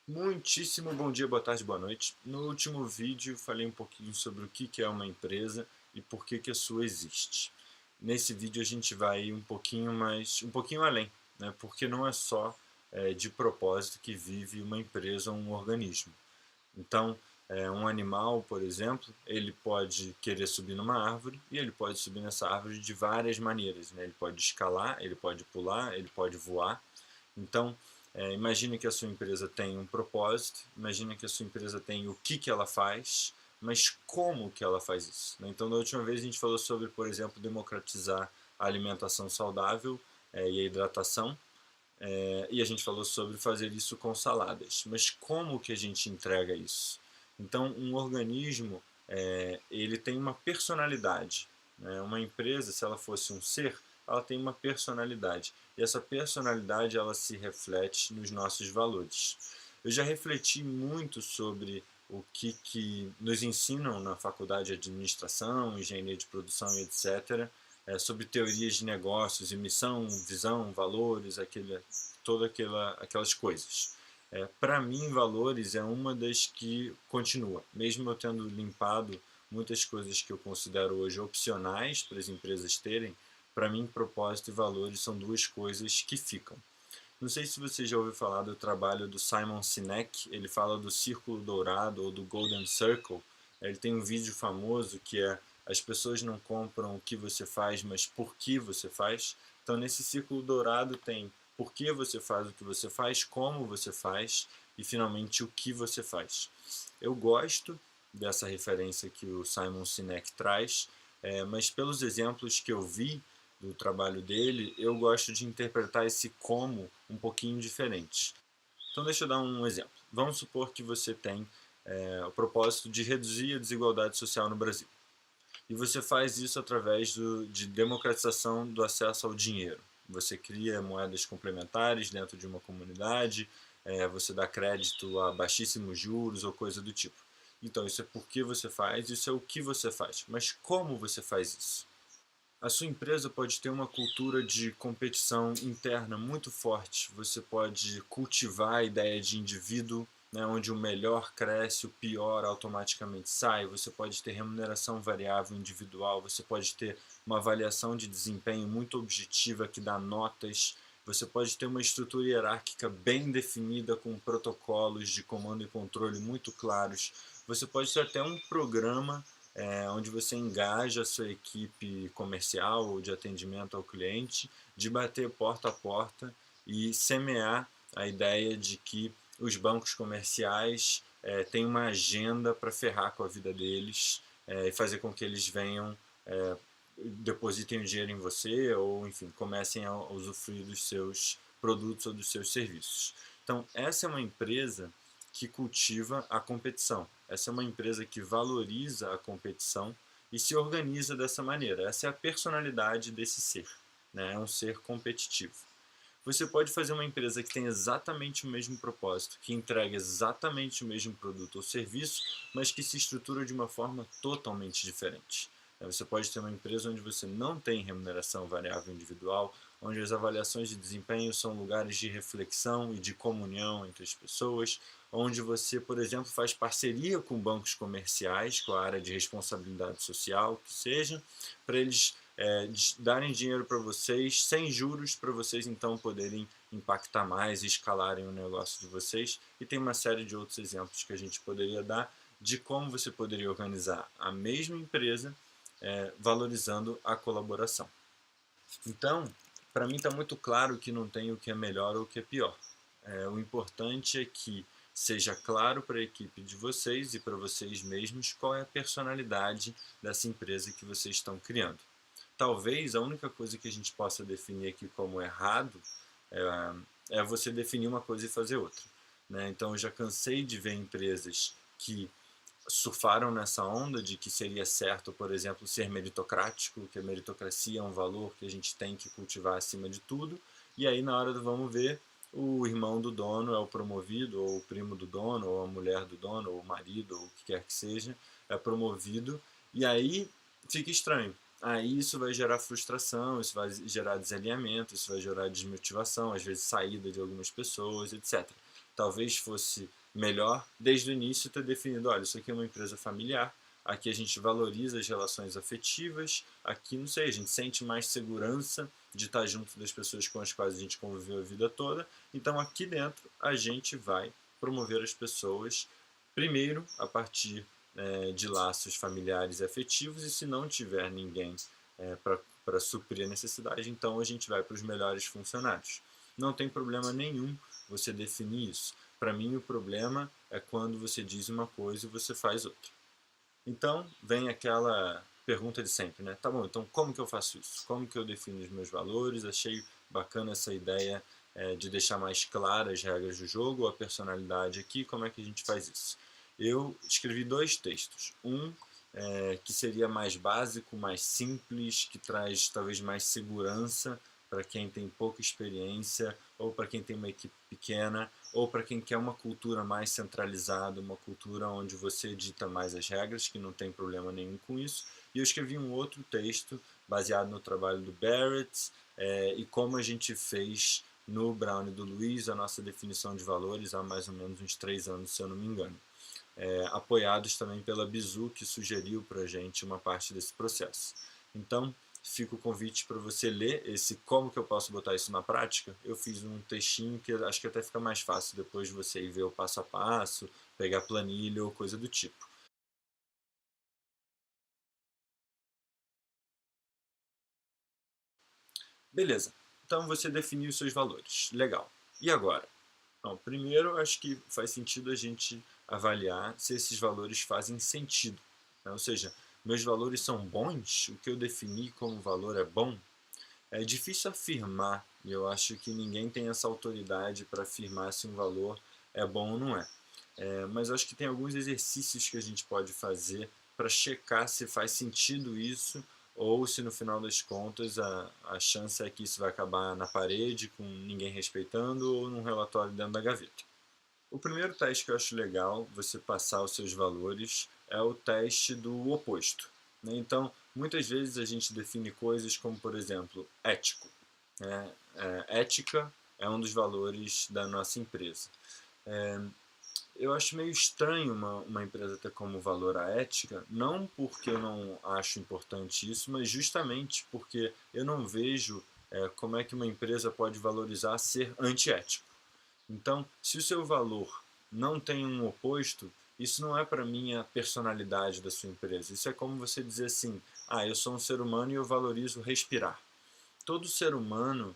Muitíssimo bom dia, boa tarde, boa noite. No último vídeo falei um pouquinho sobre o que é uma empresa e por que a sua existe. Nesse vídeo a gente vai um pouquinho além, né? Porque não é só de propósito que vive uma empresa ou um organismo. Então, um animal, por exemplo, ele pode querer subir numa árvore e ele pode subir nessa árvore de várias maneiras, né? Ele pode escalar, ele pode pular, ele pode voar. Então, imagine que a sua empresa tem um propósito, imagine que a sua empresa tem o que ela faz, mas como que ela faz isso, né? Então, da última vez a gente falou sobre, por exemplo, democratizar a alimentação saudável e a hidratação, e a gente falou sobre fazer isso com saladas. Mas como que a gente entrega isso? Então, um organismo, ele tem uma personalidade, né? Uma empresa, se ela fosse um ser, ela tem uma personalidade. E essa personalidade, ela se reflete nos nossos valores. Eu já refleti muito sobre o que nos ensinam na faculdade de administração, engenharia de produção e etc., sobre teorias de negócios e missão, visão, valores, aquelas coisas. Para mim, valores é uma das que continua, mesmo eu tendo limpado muitas coisas que eu considero hoje opcionais para as empresas terem. Para mim, propósito e valores são duas coisas que ficam. Não sei se você já ouviu falar do trabalho do Simon Sinek. Ele fala do círculo dourado ou do Golden Circle. Ele tem um vídeo famoso que é: as pessoas não compram o que você faz, mas por que você faz. Então, nesse círculo dourado tem por que você faz o que você faz, como você faz e, finalmente, o que você faz. Eu gosto dessa referência que o Simon Sinek traz, mas pelos exemplos que eu vi do trabalho dele, eu gosto de interpretar esse como um pouquinho diferente. Então, deixa eu dar um exemplo. Vamos supor que você tem o propósito de reduzir a desigualdade social no Brasil. E você faz isso através de democratização do acesso ao dinheiro. Você cria moedas complementares dentro de uma comunidade, você dá crédito a baixíssimos juros ou coisa do tipo. Então, isso é por que você faz, isso é o que você faz. Mas como você faz isso? A sua empresa pode ter uma cultura de competição interna muito forte. Você pode cultivar a ideia de indivíduo, né, onde o melhor cresce, o pior automaticamente sai. Você pode ter remuneração variável individual, você pode ter uma avaliação de desempenho muito objetiva que dá notas. Você pode ter uma estrutura hierárquica bem definida com protocolos de comando e controle muito claros. Você pode ter até um programa onde você engaja a sua equipe comercial ou de atendimento ao cliente, de bater porta a porta e semear a ideia de que os bancos comerciais têm uma agenda para ferrar com a vida deles e fazer com que eles venham, depositem o dinheiro em você ou, enfim, comecem a usufruir dos seus produtos ou dos seus serviços. Então, essa é uma empresa que cultiva a competição. Essa é uma empresa que valoriza a competição e se organiza dessa maneira. Essa é a personalidade desse ser, né? É um ser competitivo. Você pode fazer uma empresa que tem exatamente o mesmo propósito, que entrega exatamente o mesmo produto ou serviço, mas que se estrutura de uma forma totalmente diferente. Você pode ter uma empresa onde você não tem remuneração variável individual, onde as avaliações de desempenho são lugares de reflexão e de comunhão entre as pessoas, onde você, por exemplo, faz parceria com bancos comerciais, com a área de responsabilidade social, que seja, para eles darem dinheiro para vocês sem juros, para vocês então poderem impactar mais e escalarem o negócio de vocês. E tem uma série de outros exemplos que a gente poderia dar de como você poderia organizar a mesma empresa valorizando a colaboração. Então, para mim está muito claro que não tem o que é melhor ou o que é pior. O importante é que seja claro para a equipe de vocês e para vocês mesmos qual é a personalidade dessa empresa que vocês estão criando. Talvez a única coisa que a gente possa definir aqui como errado é você definir uma coisa e fazer outra, né? Então eu já cansei de ver empresas que surfaram nessa onda de que seria certo, por exemplo, ser meritocrático, que a meritocracia é um valor que a gente tem que cultivar acima de tudo, e aí na hora do vamos ver, o irmão do dono é o promovido, ou o primo do dono, ou a mulher do dono, ou o marido, ou o que quer que seja, é promovido, e aí fica estranho. Aí isso vai gerar frustração, isso vai gerar desalinhamento, isso vai gerar desmotivação, às vezes saída de algumas pessoas, etc. talvez fosse melhor desde o início ter definido, olha, isso aqui é uma empresa familiar, aqui a gente valoriza as relações afetivas, aqui, não sei, a gente sente mais segurança de estar junto das pessoas com as quais a gente conviveu a vida toda, então aqui dentro a gente vai promover as pessoas, primeiro a partir de laços familiares e afetivos, e se não tiver ninguém para suprir a necessidade, então a gente vai para os melhores funcionários. Não tem problema nenhum você definir isso. Para mim, o problema é quando você diz uma coisa e você faz outra. Então, vem aquela pergunta de sempre, né? Tá bom, então como que eu faço isso? Como que eu defino os meus valores? Achei bacana essa ideia de deixar mais claras as regras do jogo, a personalidade aqui, como é que a gente faz isso? Eu escrevi 2 textos. Um que seria mais básico, mais simples, que traz talvez mais segurança para quem tem pouca experiência, ou para quem tem uma equipe pequena, ou para quem quer uma cultura mais centralizada, uma cultura onde você edita mais as regras, que não tem problema nenhum com isso. E eu escrevi um outro texto baseado no trabalho do Barrett e como a gente fez no Brown e do Luiz a nossa definição de valores há mais ou menos uns 3 anos, se eu não me engano. Apoiados também pela Bizu, que sugeriu para a gente uma parte desse processo. Então, fica o convite para você ler esse como que eu posso botar isso na prática. Eu fiz um textinho que acho que até fica mais fácil depois de você ir ver o passo a passo, pegar planilha ou coisa do tipo. Beleza, então você definiu os seus valores, legal. E agora? Bom, primeiro, acho que faz sentido a gente avaliar se esses valores fazem sentido, né? Ou seja, meus valores são bons? O que eu defini como valor é bom? É difícil afirmar, e eu acho que ninguém tem essa autoridade para afirmar se um valor é bom ou não é. Mas eu acho que tem alguns exercícios que a gente pode fazer para checar se faz sentido isso ou se no final das contas a chance é que isso vai acabar na parede com ninguém respeitando ou num relatório dentro da gaveta. O primeiro teste que eu acho legal você passar os seus valores é o teste do oposto, né? Então, muitas vezes a gente define coisas como, por exemplo, ético, né? Ética é um dos valores da nossa empresa. É, eu acho meio estranho uma empresa ter como valor a ética, não porque eu não acho importante isso, mas justamente porque eu não vejo como é que uma empresa pode valorizar ser antiético. Então, se o seu valor não tem um oposto, isso não é para mim a personalidade da sua empresa. Isso é como você dizer assim, eu sou um ser humano e eu valorizo respirar. Todo ser humano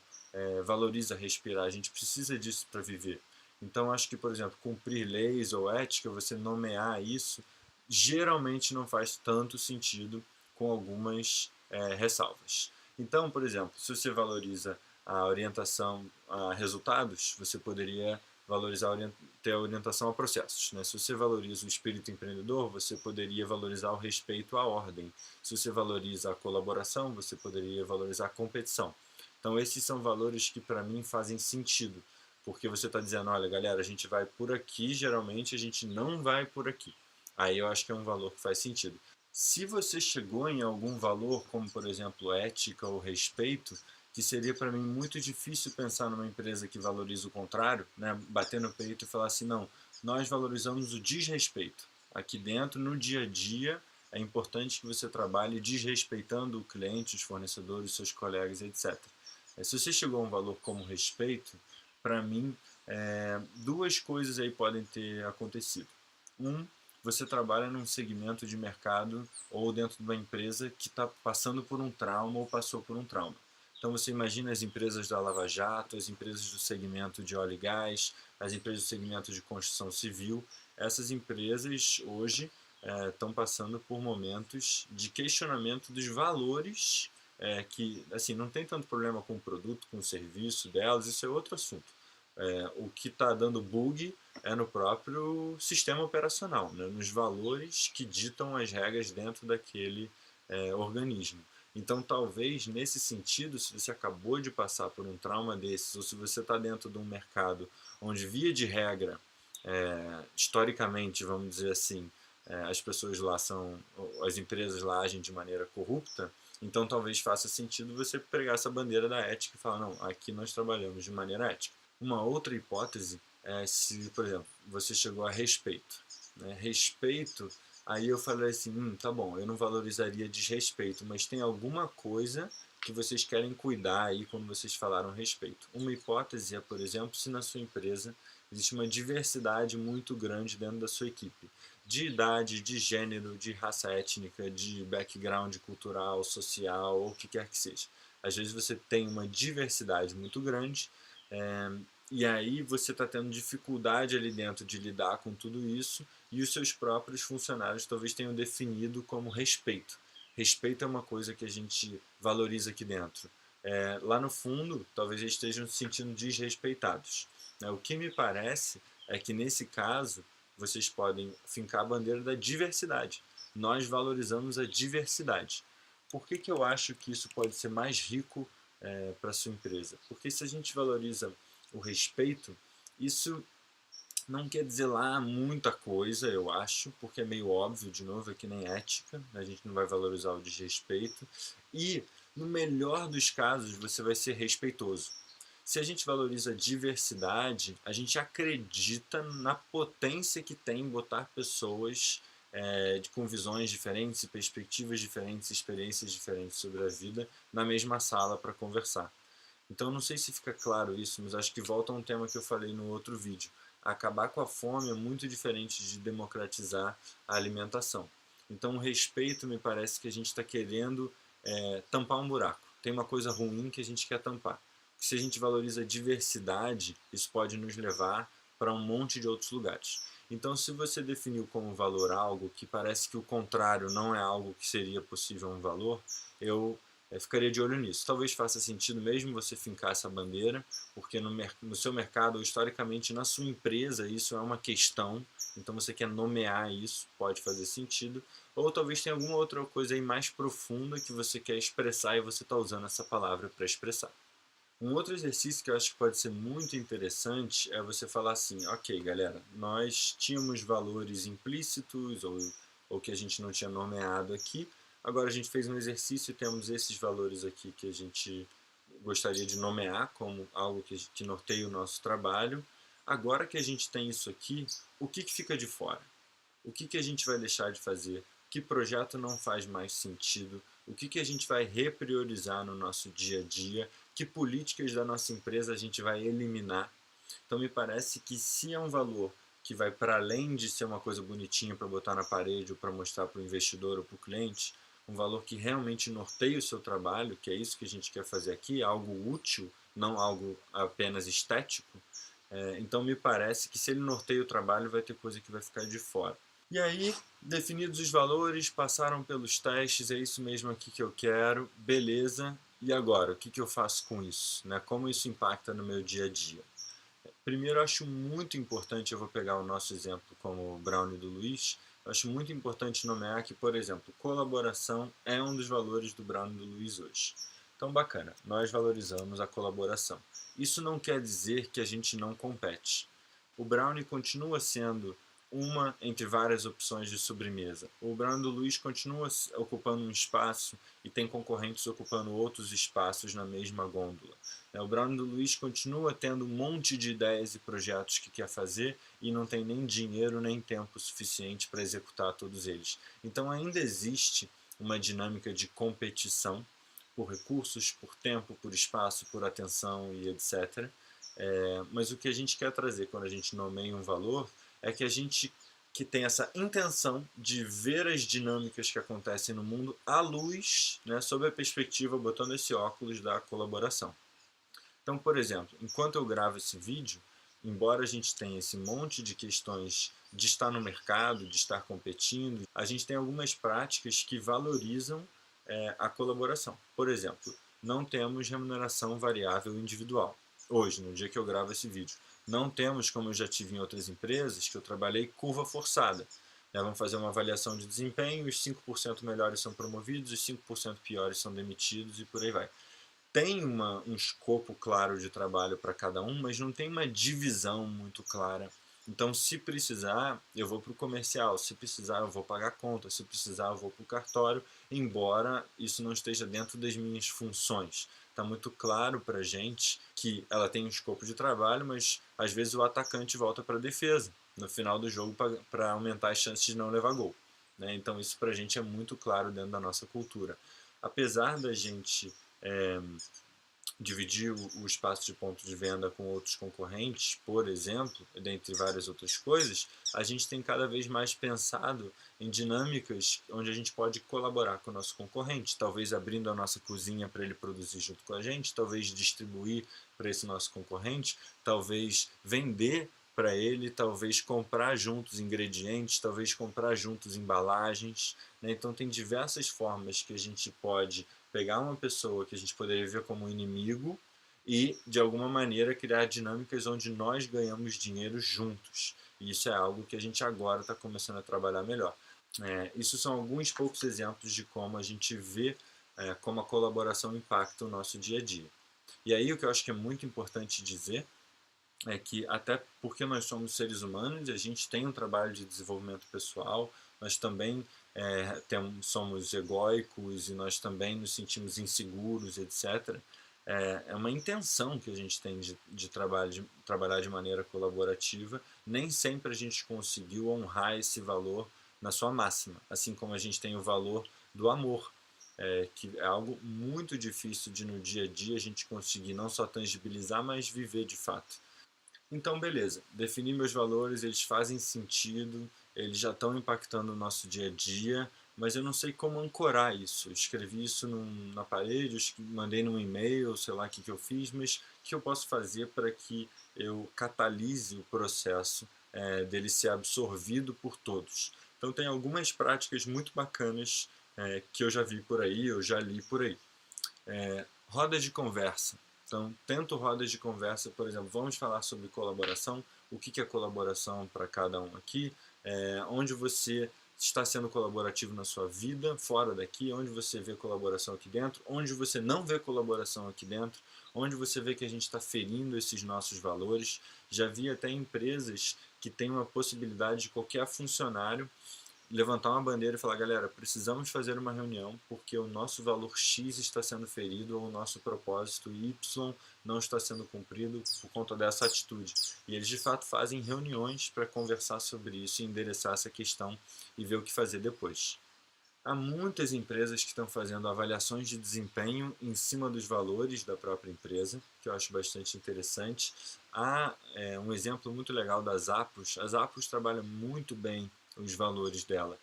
valoriza respirar, a gente precisa disso para viver. Então, acho que, por exemplo, cumprir leis ou ética, você nomear isso, geralmente não faz tanto sentido com algumas ressalvas. Então, por exemplo, se você valoriza a orientação a resultados, você poderia valorizar ter a orientação a processos, né? Se você valoriza o espírito empreendedor, você poderia valorizar o respeito à ordem. Se você valoriza a colaboração, você poderia valorizar a competição. Então, esses são valores que para mim fazem sentido, porque você está dizendo, olha, galera, a gente vai por aqui, geralmente a gente não vai por aqui. Aí eu acho que é um valor que faz sentido. Se você chegou em algum valor, como por exemplo ética ou respeito, que seria para mim muito difícil pensar numa empresa que valoriza o contrário, né? Bater no peito e falar assim, não, nós valorizamos o desrespeito. Aqui dentro, no dia a dia, é importante que você trabalhe desrespeitando o cliente, os fornecedores, seus colegas, etc. Se você chegou a um valor como respeito, para mim, duas coisas aí podem ter acontecido. Você trabalha num segmento de mercado ou dentro de uma empresa que está passando por um trauma ou passou por um trauma. Então você imagina as empresas da Lava Jato, as empresas do segmento de óleo e gás, as empresas do segmento de construção civil. Essas empresas hoje estão passando por momentos de questionamento dos valores que, assim, não tem tanto problema com o produto, com o serviço delas, isso é outro assunto. O que está dando bug é no próprio sistema operacional, né, nos valores que ditam as regras dentro daquele organismo. Então, talvez nesse sentido, se você acabou de passar por um trauma desses, ou se você está dentro de um mercado onde, via de regra, historicamente, vamos dizer assim, as pessoas lá são, as empresas lá agem de maneira corrupta, então talvez faça sentido você pregar essa bandeira da ética e falar, não, aqui nós trabalhamos de maneira ética. Uma outra hipótese se, por exemplo, você chegou a respeito, né? Respeito, aí eu falei assim, tá bom, eu não valorizaria desrespeito, mas tem alguma coisa que vocês querem cuidar aí quando vocês falaram respeito. Uma hipótese é, por exemplo, se na sua empresa existe uma diversidade muito grande dentro da sua equipe, de idade, de gênero, de raça étnica, de background cultural, social, ou o que quer que seja. Às vezes você tem uma diversidade muito grande, é, e aí você está tendo dificuldade ali dentro de lidar com tudo isso, e os seus próprios funcionários talvez tenham definido como respeito. Respeito é uma coisa que a gente valoriza aqui dentro. Lá no fundo, talvez eles estejam se sentindo desrespeitados, né? O que me parece é que nesse caso vocês podem fincar a bandeira da diversidade. Nós valorizamos a diversidade. Por que eu acho que isso pode ser mais rico para a sua empresa? Porque se a gente valoriza o respeito, isso não quer dizer lá muita coisa, eu acho, porque é meio óbvio, de novo, é que nem ética, né? A gente não vai valorizar o desrespeito. E, no melhor dos casos, você vai ser respeitoso. Se a gente valoriza a diversidade, a gente acredita na potência que tem botar pessoas com visões diferentes, perspectivas diferentes, experiências diferentes sobre a vida na mesma sala para conversar. Então, não sei se fica claro isso, mas acho que volta a um tema que eu falei no outro vídeo. Acabar com a fome é muito diferente de democratizar a alimentação. Então, o respeito, me parece que a gente está querendo tampar um buraco. Tem uma coisa ruim que a gente quer tampar. Se a gente valoriza a diversidade, isso pode nos levar para um monte de outros lugares. Então, se você definiu como valor algo que parece que o contrário não é algo que seria possível um valor, eu ficaria de olho nisso. Talvez faça sentido mesmo você fincar essa bandeira, porque no seu mercado, ou historicamente na sua empresa, isso é uma questão, então você quer nomear isso, pode fazer sentido. Ou talvez tenha alguma outra coisa aí mais profunda que você quer expressar e você está usando essa palavra para expressar. Um outro exercício que eu acho que pode ser muito interessante é você falar assim, ok galera, nós tínhamos valores implícitos ou que a gente não tinha nomeado aqui, agora a gente fez um exercício e temos esses valores aqui que a gente gostaria de nomear como algo que norteia o nosso trabalho. Agora que a gente tem isso aqui, o que fica de fora? O que a gente vai deixar de fazer? Que projeto não faz mais sentido? O que a gente vai repriorizar no nosso dia a dia? Que políticas da nossa empresa a gente vai eliminar? Então me parece que se é um valor que vai para além de ser uma coisa bonitinha para botar na parede ou para mostrar para o investidor ou para o cliente, um valor que realmente norteia o seu trabalho, que é isso que a gente quer fazer aqui, algo útil, não algo apenas estético, então me parece que se ele norteia o trabalho vai ter coisa que vai ficar de fora. E aí, definidos os valores, passaram pelos testes, é isso mesmo aqui que eu quero, beleza. E agora, o que eu faço com isso? Né? Como isso impacta no meu dia a dia? Primeiro, eu acho muito importante, eu vou pegar o nosso exemplo como o Brownie do Luiz, eu acho muito importante nomear que, por exemplo, colaboração é um dos valores do Brownie do Luiz hoje. Então, bacana, nós valorizamos a colaboração. Isso não quer dizer que a gente não compete. O Brownie continua sendo uma entre várias opções de sobremesa. O Brownie do Luiz continua ocupando um espaço e tem concorrentes ocupando outros espaços na mesma gôndola. O Brownie do Luiz continua tendo um monte de ideias e projetos que quer fazer e não tem nem dinheiro nem tempo suficiente para executar todos eles. Então ainda existe uma dinâmica de competição por recursos, por tempo, por espaço, por atenção e etc. Mas o que a gente quer trazer quando a gente nomeia um valor é que a gente que tem essa intenção de ver as dinâmicas que acontecem no mundo à luz, né, sob a perspectiva, botando esse óculos da colaboração. Então, por exemplo, enquanto eu gravo esse vídeo, embora a gente tenha esse monte de questões de estar no mercado, de estar competindo, a gente tem algumas práticas que valorizam a colaboração. Por exemplo, não temos remuneração variável individual. Hoje, no dia que eu gravo esse vídeo. Não temos, como eu já tive em outras empresas, que eu trabalhei, curva forçada. Vamos fazer uma avaliação de desempenho, os 5% melhores são promovidos, os 5% piores são demitidos e por aí vai. Tem um escopo claro de trabalho para cada um, mas não tem uma divisão muito clara Então, se precisar, eu vou para o comercial, se precisar, eu vou pagar conta, se precisar, eu vou para o cartório, embora isso não esteja dentro das minhas funções. Está muito claro para a gente que ela tem um escopo de trabalho, mas às vezes o atacante volta para a defesa no final do jogo para aumentar as chances de não levar gol. Né? Então, isso para a gente é muito claro dentro da nossa cultura. Apesar da gente dividir o espaço de ponto de venda com outros concorrentes, por exemplo, dentre várias outras coisas, a gente tem cada vez mais pensado em dinâmicas onde a gente pode colaborar com o nosso concorrente, talvez abrindo a nossa cozinha para ele produzir junto com a gente, talvez distribuir para esse nosso concorrente, talvez vender para ele, talvez comprar juntos ingredientes, talvez comprar juntos embalagens. Né? Então tem diversas formas que a gente pode pegar uma pessoa que a gente poderia ver como um inimigo e, de alguma maneira, criar dinâmicas onde nós ganhamos dinheiro juntos. E isso é algo que a gente agora está começando a trabalhar melhor. Isso são alguns poucos exemplos de como a gente vê como a colaboração impacta o nosso dia a dia. E aí o que eu acho que é muito importante dizer é que até porque nós somos seres humanos, a gente tem um trabalho de desenvolvimento pessoal, nós também somos egóicos e nós também nos sentimos inseguros, etc. É uma intenção que a gente tem de trabalhar de maneira colaborativa. Nem sempre a gente conseguiu honrar esse valor na sua máxima, assim como a gente tem o valor do amor, que é algo muito difícil de no dia a dia a gente conseguir não só tangibilizar, mas viver de fato. Então, beleza, defini meus valores, eles fazem sentido, eles já estão impactando o nosso dia a dia, mas eu não sei como ancorar isso. Eu escrevi isso na parede, mandei num e-mail, sei lá o que eu fiz, mas o que eu posso fazer para que eu catalise o processo dele ser absorvido por todos? Então, tem algumas práticas muito bacanas que eu já vi por aí, eu já li por aí. Rodas de conversa. Então, tento rodas de conversa, por exemplo, vamos falar sobre colaboração, o que é colaboração para cada um aqui, onde você está sendo colaborativo na sua vida, fora daqui, onde você vê colaboração aqui dentro, onde você não vê colaboração aqui dentro, onde você vê que a gente está ferindo esses nossos valores. Já vi até empresas que têm uma possibilidade de qualquer funcionário levantar uma bandeira e falar, galera, precisamos fazer uma reunião porque o nosso valor X está sendo ferido ou o nosso propósito Y não está sendo cumprido por conta dessa atitude. E eles de fato fazem reuniões para conversar sobre isso e endereçar essa questão e ver o que fazer depois. Há muitas empresas que estão fazendo avaliações de desempenho em cima dos valores da própria empresa, que eu acho bastante interessante. Há um exemplo muito legal das Zappos. A Zappos trabalha muito bem os valores dela.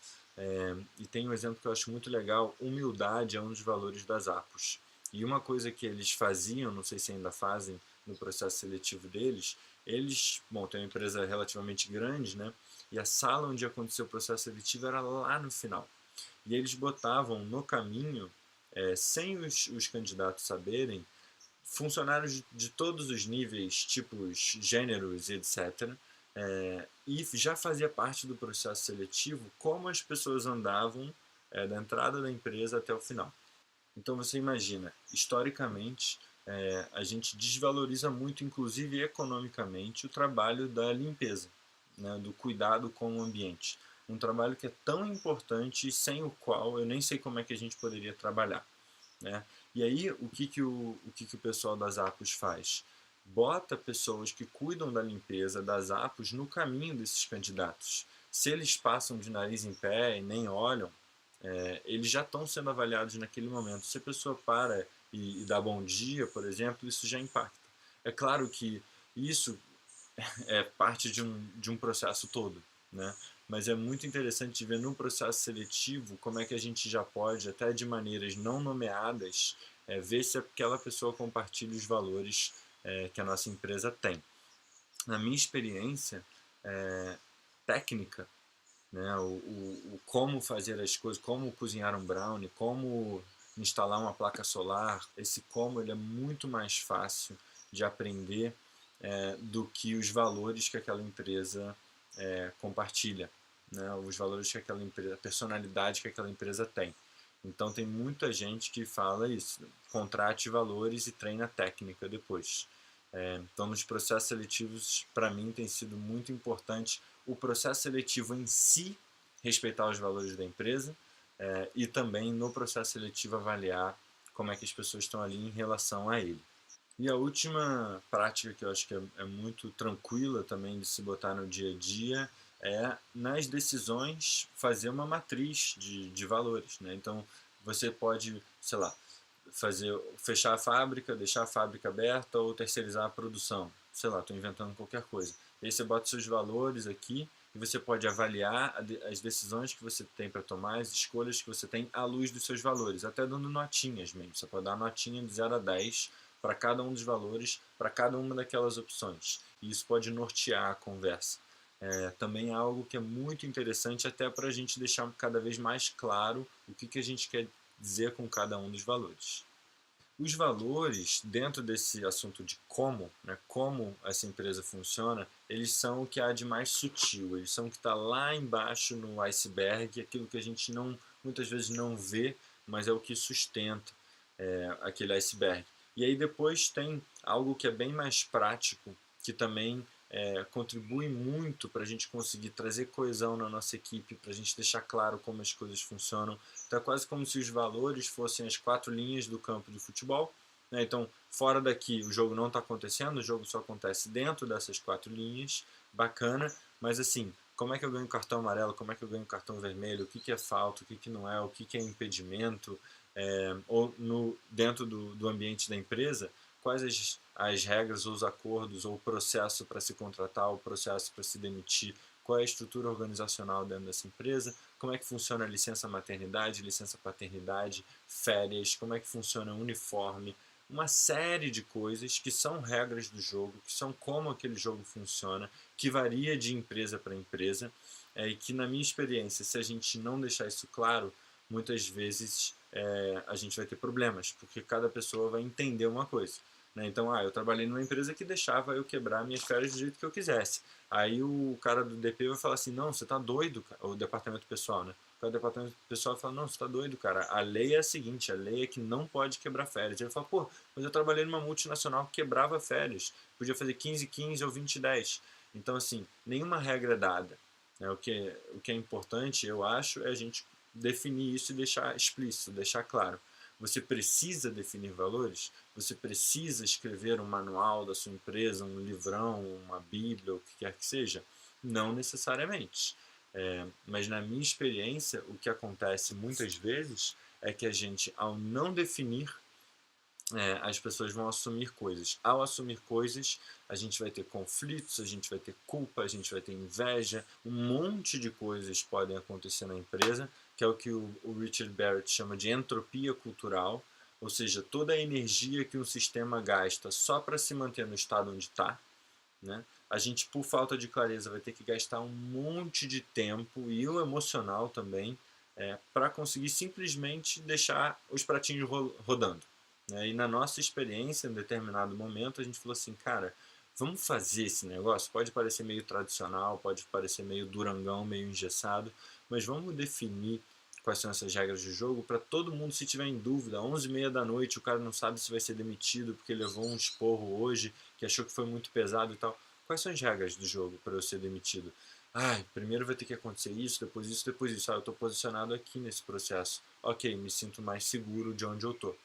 E tem um exemplo que eu acho muito legal, humildade é um dos valores das Zappos. E uma coisa que eles faziam, não sei se ainda fazem no processo seletivo deles, eles, bom, tem uma empresa relativamente grande, né? E a sala onde aconteceu o processo seletivo era lá no final. E eles botavam no caminho, sem os candidatos saberem, funcionários de todos os níveis, tipos, gêneros, etc. E já fazia parte do processo seletivo como as pessoas andavam da entrada da empresa até o final. Então você imagina, historicamente, a gente desvaloriza muito, inclusive economicamente, o trabalho da limpeza, né, do cuidado com o ambiente. Um trabalho que é tão importante e sem o qual eu nem sei como é que a gente poderia trabalhar. Né? E aí, o que o pessoal das Apos faz? Bota pessoas que cuidam da limpeza das Apos no caminho desses candidatos. Se eles passam de nariz em pé e nem olham, eles já estão sendo avaliados naquele momento. Se a pessoa para e dá bom dia, por exemplo, isso já impacta. É claro que isso é parte de um processo todo, né? Mas é muito interessante ver no processo seletivo como é que a gente já pode, até de maneiras não nomeadas, ver se aquela pessoa compartilha os valores que a nossa empresa tem. Na minha experiência técnica, né, o como fazer as coisas, como cozinhar um brownie, como instalar uma placa solar, esse como ele é muito mais fácil de aprender do que os valores que aquela empresa compartilha, né, os valores que aquela empresa, a personalidade que aquela empresa tem. Então tem muita gente que fala isso, contrate valores e treina técnica depois. Então, nos processos seletivos, para mim, tem sido muito importante o processo seletivo em si, respeitar os valores da empresa, e também no processo seletivo avaliar como é que as pessoas estão ali em relação a ele. E a última prática que eu acho que é muito tranquila também de se botar no dia a dia é, nas decisões, fazer uma matriz de valores, né? Então, você pode, sei lá, fechar a fábrica, deixar a fábrica aberta ou terceirizar a produção. Sei lá, estou inventando qualquer coisa. E aí você bota seus valores aqui e você pode avaliar as decisões que você tem para tomar, as escolhas que você tem à luz dos seus valores, até dando notinhas mesmo. Você pode dar notinha de 0 a 10 para cada um dos valores, para cada uma daquelas opções. E isso pode nortear a conversa. Também é algo que é muito interessante até para a gente deixar cada vez mais claro o que a gente quer dizer com cada um dos valores. Os valores, dentro desse assunto de como, né, como essa empresa funciona, eles são o que há de mais sutil, eles são o que está lá embaixo no iceberg, aquilo que a gente muitas vezes não vê, mas é o que sustenta aquele iceberg. E aí depois tem algo que é bem mais prático, que também contribui muito para a gente conseguir trazer coesão na nossa equipe, para a gente deixar claro como as coisas funcionam. Então é quase como se os valores fossem as 4 linhas do campo de futebol, né? Então, fora daqui o jogo não está acontecendo, o jogo só acontece dentro dessas 4 linhas, bacana, mas assim, como é que eu ganho cartão amarelo, como é que eu ganho cartão vermelho, o que é falta, o que não é, o que é impedimento, ou dentro do ambiente da empresa, quais as regras, ou os acordos, ou o processo para se contratar, o processo para se demitir, qual é a estrutura organizacional dentro dessa empresa, como é que funciona a licença maternidade, licença paternidade, férias, como é que funciona o uniforme, uma série de coisas que são regras do jogo, que são como aquele jogo funciona, que varia de empresa para empresa, e que na minha experiência, se a gente não deixar isso claro, muitas vezes a gente vai ter problemas, porque cada pessoa vai entender uma coisa. Né? Então, eu trabalhei numa empresa que deixava eu quebrar minhas férias do jeito que eu quisesse. Aí o cara do DP vai falar assim, não, você tá doido, cara. O departamento pessoal, né? O cara do departamento pessoal fala, não, você tá doido, cara. A lei é a seguinte, a lei é que não pode quebrar férias. Ele fala, pô, mas eu trabalhei numa multinacional que quebrava férias. Podia fazer 15-15 ou 20-10. Então, assim, nenhuma regra é dada. Né? O que é importante, eu acho, é a gente definir isso e deixar explícito, deixar claro. Você precisa definir valores? Você precisa escrever um manual da sua empresa, um livrão, uma bíblia, o que quer que seja? Não necessariamente. Mas na minha experiência, o que acontece muitas vezes é que a gente, ao não definir, as pessoas vão assumir coisas. Ao assumir coisas, a gente vai ter conflitos, a gente vai ter culpa, a gente vai ter inveja, um monte de coisas podem acontecer na empresa, que é o que o Richard Barrett chama de entropia cultural, ou seja, toda a energia que um sistema gasta só para se manter no estado onde está, né? A gente, por falta de clareza, vai ter que gastar um monte de tempo e o emocional também para conseguir simplesmente deixar os pratinhos rodando. Né? E na nossa experiência, em determinado momento, a gente falou assim, cara, vamos fazer esse negócio? Pode parecer meio tradicional, pode parecer meio durangão, meio engessado, mas vamos definir quais são essas regras de jogo para todo mundo, se tiver em dúvida, 11h30 da noite, o cara não sabe se vai ser demitido porque levou um esporro hoje, que achou que foi muito pesado e tal. Quais são as regras do jogo para eu ser demitido? Primeiro vai ter que acontecer isso, depois isso, depois isso. Eu estou posicionado aqui nesse processo. Ok, me sinto mais seguro de onde eu estou.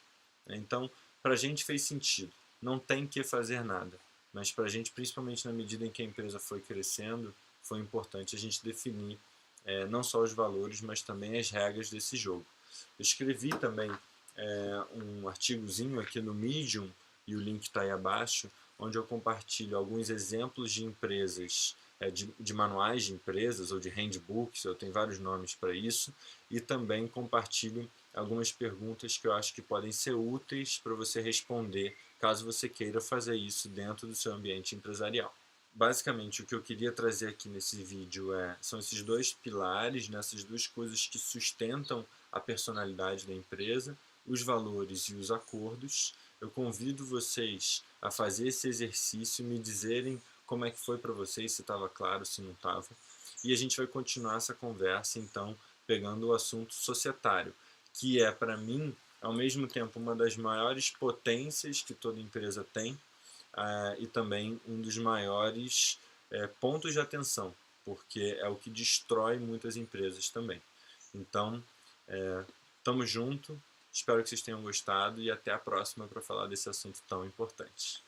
Então, para a gente fez sentido. Não tem que fazer nada. Mas para a gente, principalmente na medida em que a empresa foi crescendo, foi importante a gente definir não só os valores, mas também as regras desse jogo. Eu escrevi também um artigozinho aqui no Medium, e o link está aí abaixo, onde eu compartilho alguns exemplos de empresas, de manuais de empresas ou de handbooks, eu tenho vários nomes para isso, e também compartilho algumas perguntas que eu acho que podem ser úteis para você responder, caso você queira fazer isso dentro do seu ambiente empresarial. Basicamente, o que eu queria trazer aqui nesse vídeo são esses dois pilares, nessas duas coisas que sustentam a personalidade da empresa, os valores e os acordos. Eu convido vocês a fazer esse exercício e me dizerem como é que foi para vocês, se estava claro, se não estava. E a gente vai continuar essa conversa, então, pegando o assunto societário, que é, para mim, ao mesmo tempo, uma das maiores potências que toda empresa tem, e também um dos maiores pontos de atenção, porque é o que destrói muitas empresas também. Então, tamo junto, espero que vocês tenham gostado e até a próxima para falar desse assunto tão importante.